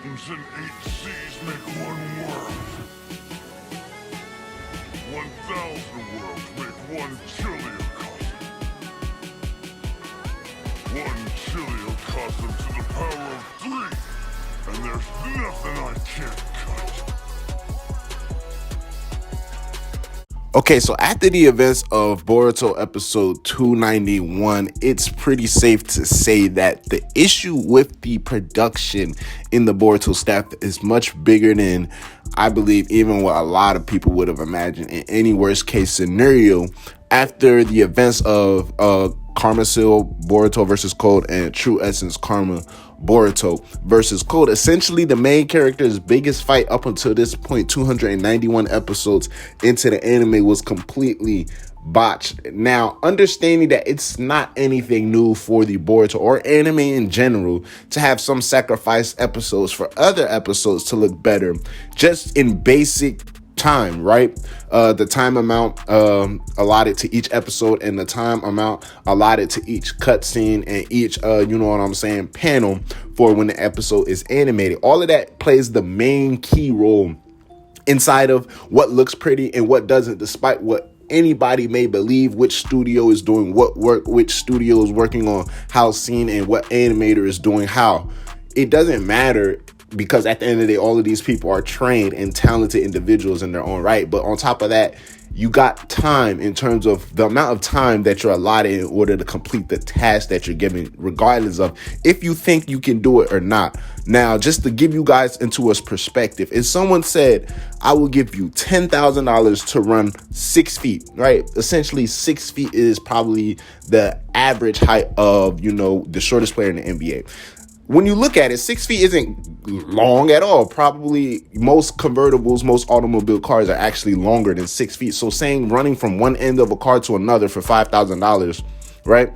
mountains and 8 seas make one world. 1,000 worlds make one chiliocosm. One chiliocosm to the power of 3, and there's nothing I can't cut. Okay, so after the events of Boruto episode 291, it's pretty safe to say that the issue with the production in the Boruto staff is much bigger than I believe even what a lot of people would have imagined in any worst case scenario after the events of Karma Seal Boruto versus Code and True Essence Karma Boruto versus Code. Essentially, the main character's biggest fight up until this point, 291 episodes into the anime, was completely botched. Now, understanding that it's not anything new for the Boruto or anime in general to have some sacrifice episodes for other episodes to look better, just in basic time, right? The time amount allotted to each episode and the time amount allotted to each cutscene and each panel for when the episode is animated. All of that plays the main key role inside of what looks pretty and what doesn't, despite what anybody may believe, which studio is doing what work, which studio is working on how scene, and what animator is doing how. It doesn't matter, because at the end of the day, all of these people are trained and talented individuals in their own right. But on top of that, you got time in terms of the amount of time that you're allotted in order to complete the task that you're given, regardless of if you think you can do it or not. Now, just to give you guys into a perspective, if someone said, I will give you $10,000 to run 6 feet, right? Essentially, 6 feet is probably the average height of, the shortest player in the NBA. When you look at it, 6 feet isn't long at all. Probably most convertibles, most automobile cars are actually longer than 6 feet. So saying running from one end of a car to another for $5,000, right,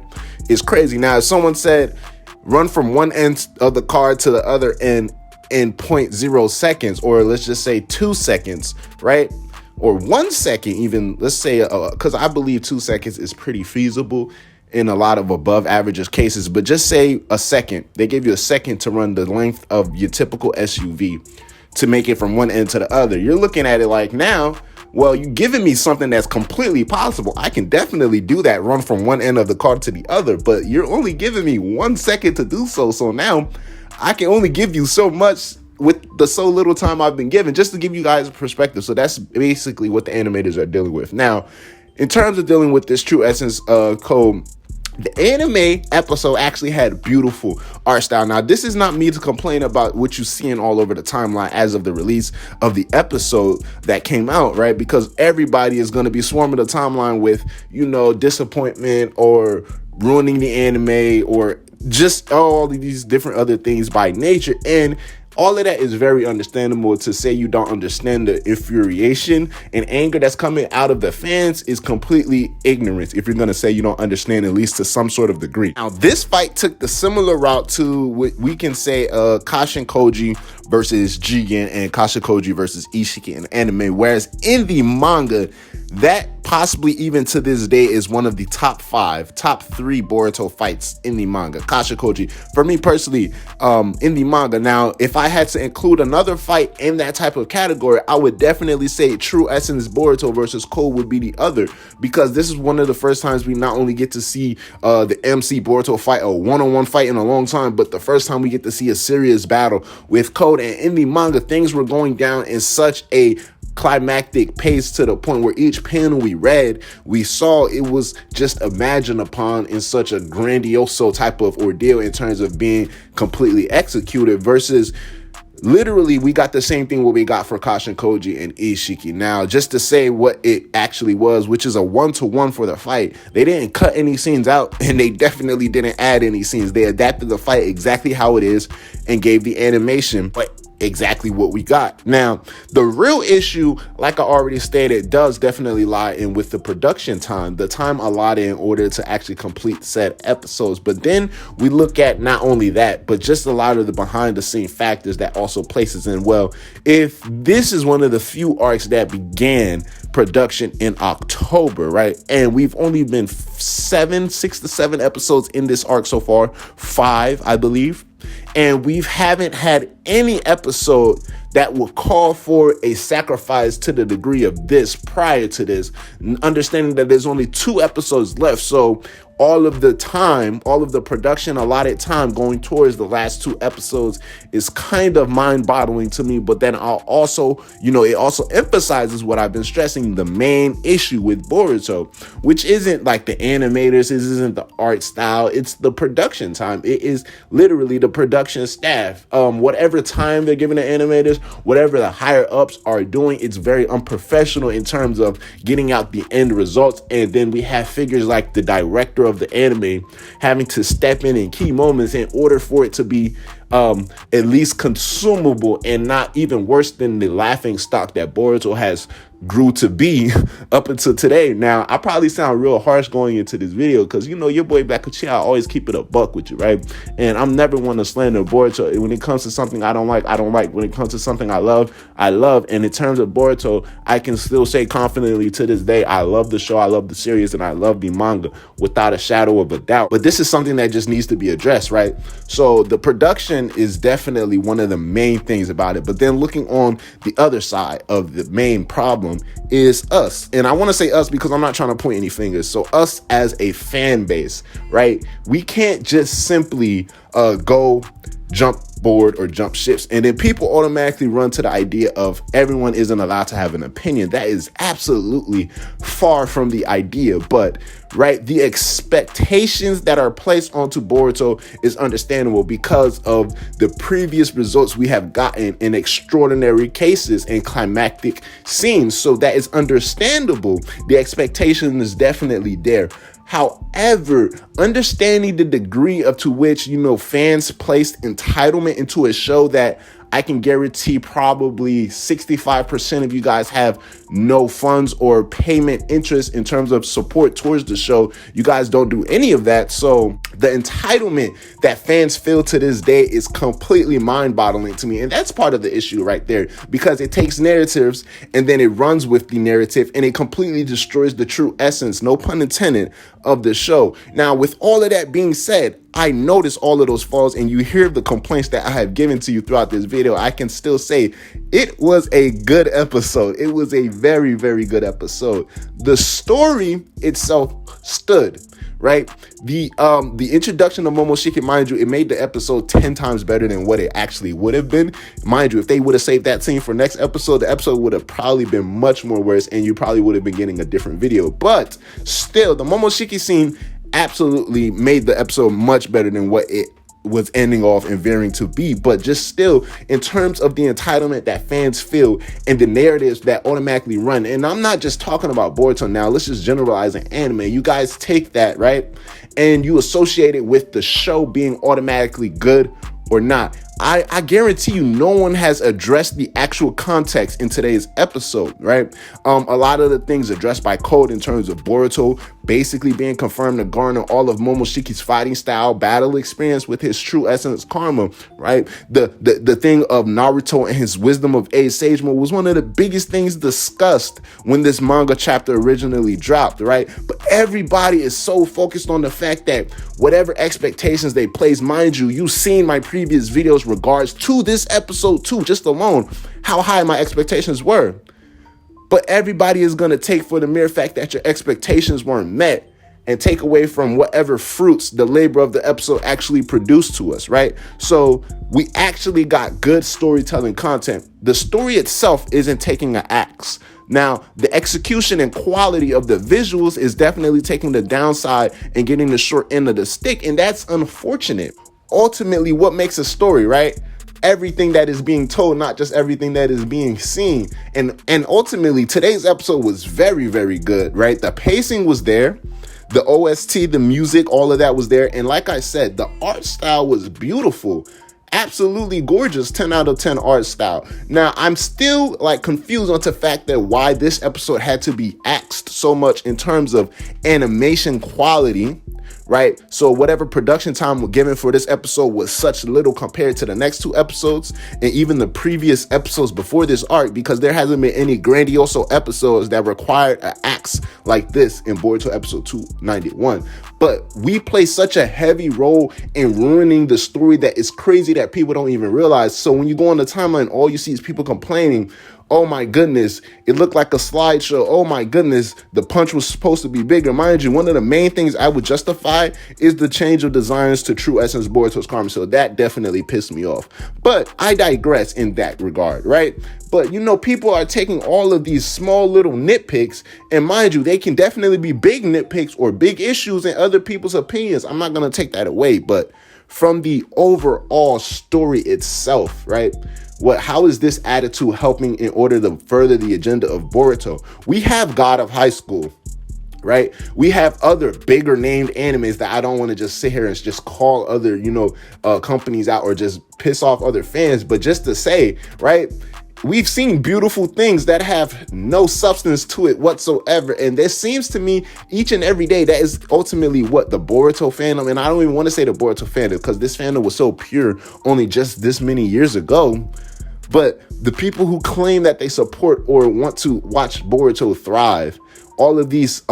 is crazy. Now, if someone said run from one end of the car to the other end in 0.0 seconds, or let's just say 2 seconds, right, or 1 second even, let's say, because I believe 2 seconds is pretty feasible in a lot of above average cases, but just say a second. They give you a second to run the length of your typical SUV to make it from one end to the other. You're looking at it like, now, well, you're giving me something that's completely possible. I can definitely do that, run from one end of the car to the other, but you're only giving me 1 second to do so. So now I can only give you so much with the so little time I've been given, just to give you guys a perspective. So that's basically what the animators are dealing with. Now, in terms of dealing with this True Essence Code, the anime episode actually had beautiful art style. Now, this is not me to complain about what you're seeing all over the timeline as of the release of the episode that came out, right? Because everybody is going to be swarming the timeline with, disappointment or ruining the anime or just all of these different other things by nature. And all of that is very understandable. To say you don't understand the infuriation and anger that's coming out of the fans is completely ignorance, if you're going to say you don't understand, at least to some sort of degree. Now, this fight took the similar route to what we can say Kashin Koji versus Jigen and Kashin Koji versus Ishiki in anime, whereas in the manga, that possibly even to this day is one of the top 3 Boruto fights in the manga. Kashin Koji, for me personally, in the manga. Now, if I had to include another fight in that type of category, I would definitely say True Essence Boruto versus Code would be the other, because this is one of the first times we not only get to see the MC Boruto fight, a one-on-one fight in a long time, but the first time we get to see a serious battle with Code. And in the manga, things were going down in such a climactic pace to the point where each panel we read, we saw it was just imagined upon in such a grandioso type of ordeal in terms of being completely executed, versus literally we got the same thing what we got for Kashin Koji and Ishiki. Now, just to say what it actually was, which is a 1-to-1 for the fight, they didn't cut any scenes out and they definitely didn't add any scenes. They adapted the fight exactly how it is and gave the animation exactly what we got. Now, the real issue, like I already stated, does definitely lie in with the production time, the time allotted in order to actually complete said episodes. But then we look at not only that, but just a lot of the behind the scene factors that also places in. Well, if this is one of the few arcs that began production in October, right? And we've only been 6 to 7 episodes in this arc so far, 5, I believe. And we haven't had any episode that would call for a sacrifice to the degree of this prior to this, understanding that there's only 2 episodes left. So all of the time, all of the production allotted time going towards the last 2 episodes is kind of mind-boggling to me. But then I'll also, it also emphasizes what I've been stressing, the main issue with Boruto, which isn't like the animators, it isn't the art style, it's the production time. It is literally the production staff. Whatever time they're giving the animators, whatever the higher ups are doing, it's very unprofessional in terms of getting out the end results. And then we have figures like the director of the anime having to step in key moments in order for it to be at least consumable and not even worse than the laughing stock that Boruto has grew to be up until today. Now, I probably sound real harsh going into this video because, your boy Bakuchi, I always keep it a buck with you, right? And I'm never one to slander Boruto. When it comes to something I don't like, I don't like. When it comes to something I love, I love. And in terms of Boruto, I can still say confidently to this day, I love the show, I love the series, and I love the manga without a shadow of a doubt. But this is something that just needs to be addressed, right? So the production is definitely one of the main things about it. But then looking on the other side of the main problem is us. And I want to say us because I'm not trying to point any fingers. So us as a fan base, right? We can't just simply go jump board or jump ships and then people automatically run to the idea of everyone isn't allowed to have an opinion. That is absolutely far from the idea. But right, the expectations that are placed onto Boruto is understandable because of the previous results we have gotten in extraordinary cases and climactic scenes. So that is understandable. The expectation is definitely there. However, understanding the degree of to which, fans placed entitlement into a show that I can guarantee probably 65% of you guys have no funds or payment interest in terms of support towards the show. You guys don't do any of that. So the entitlement that fans feel to this day is completely mind-boggling to me. And that's part of the issue right there, because it takes narratives and then it runs with the narrative and it completely destroys the true essence, no pun intended, of the show. Now, with all of that being said, I notice all of those flaws and you hear the complaints that I have given to you throughout this video. I can still say it was a good episode. It was a very, very good episode. The story itself stood, right? The introduction of Momoshiki, mind you, it made the episode 10 times better than what it actually would have been. Mind you, if they would have saved that scene for next episode, the episode would have probably been much more worse and you probably would have been getting a different video. But still, the Momoshiki scene absolutely made the episode much better than what it was ending off and veering to be. But just still, in terms of the entitlement that fans feel and the narratives that automatically run, and I'm not just talking about Boruto now, let's just generalize an anime. You guys take that, right, and you associate it with the show being automatically good or not. I guarantee you no one has addressed the actual context in today's episode, right? A lot of the things addressed by Code in terms of Boruto basically being confirmed to garner all of Momoshiki's fighting style, battle experience with his true essence karma, right? The thing of Naruto and his wisdom of age sage mode was one of the biggest things discussed when this manga chapter originally dropped, right? But everybody is so focused on the fact that whatever expectations they place, mind you, you've seen my previous videos regards to this episode 2 just alone, how high my expectations were. But everybody is going to take for the mere fact that your expectations weren't met and take away from whatever fruits the labor of the episode actually produced to us, right? So we actually got good storytelling content. The story itself isn't taking an axe. Now, the execution and quality of the visuals is definitely taking the downside and getting the short end of the stick, and that's unfortunate. Ultimately, what makes a story, right? Everything that is being told, not just everything that is being seen. And ultimately, today's episode was very, very good, right? The pacing was there. The OST, the music, all of that was there. And like I said, the art style was beautiful. Absolutely gorgeous, 10 out of 10 art style. Now, I'm still confused on the fact that why this episode had to be axed so much in terms of animation quality, right? So whatever production time was given for this episode was such little compared to the next two episodes and even the previous episodes before this arc, because there hasn't been any grandioso episodes that required an axe like this in Boruto episode 291. But we play such a heavy role in ruining the story that it's crazy that people don't even realize. So when you go on the timeline, all you see is people complaining, oh my goodness, it looked like a slideshow. Oh my goodness, the punch was supposed to be bigger. Mind you, one of the main things I would justify is the change of designs to True Essence Boruto's Karma. So that definitely pissed me off. But I digress in that regard, right? But you know, people are taking all of these small little nitpicks, and mind you, they can definitely be big nitpicks or big issues in other people's opinions. I'm not going to take that away, but from the overall story itself, right? How is this attitude helping in order to further the agenda of Boruto? We have God of High School, right? We have other bigger named animes that I don't want to just sit here and just call other, companies out or just piss off other fans. But just to say, right? We've seen beautiful things that have no substance to it whatsoever. And there seems to me each and every day that is ultimately what the Boruto fandom, and I don't even want to say the Boruto fandom because this fandom was so pure only just this many years ago. But the people who claim that they support or want to watch Boruto thrive, all of these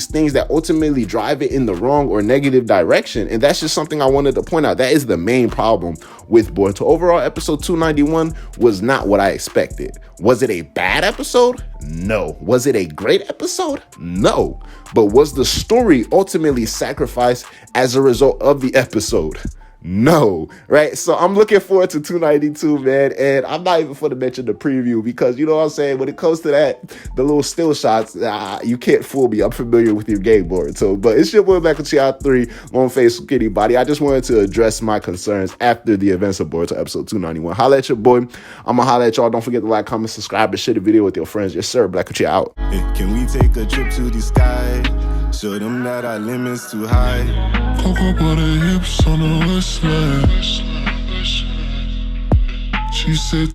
things that ultimately drive it in the wrong or negative direction. And that's just something I wanted to point out. That is the main problem with Boruto. Overall, episode 291 was not what I expected. Was it a bad episode? No. Was it a great episode? No. But was the story ultimately sacrificed as a result of the episode? No, right? So I'm looking forward to 292, man. And I'm not even for to mention the preview because, you know what I'm saying? When it comes to that, the little still shots, you can't fool me. I'm familiar with your game board. But it's your boy, Black Child 3, long face, skinny body. I just wanted to address my concerns after the events of Boruto episode 291. Holla at your boy. I'm going to holla at y'all. Don't forget to like, comment, subscribe, and share the video with your friends. Yes, sir. Black Child out. Hey, can we take a trip to the sky? Show them that our limit's too high. Cocoa butter hips on the waistline. She said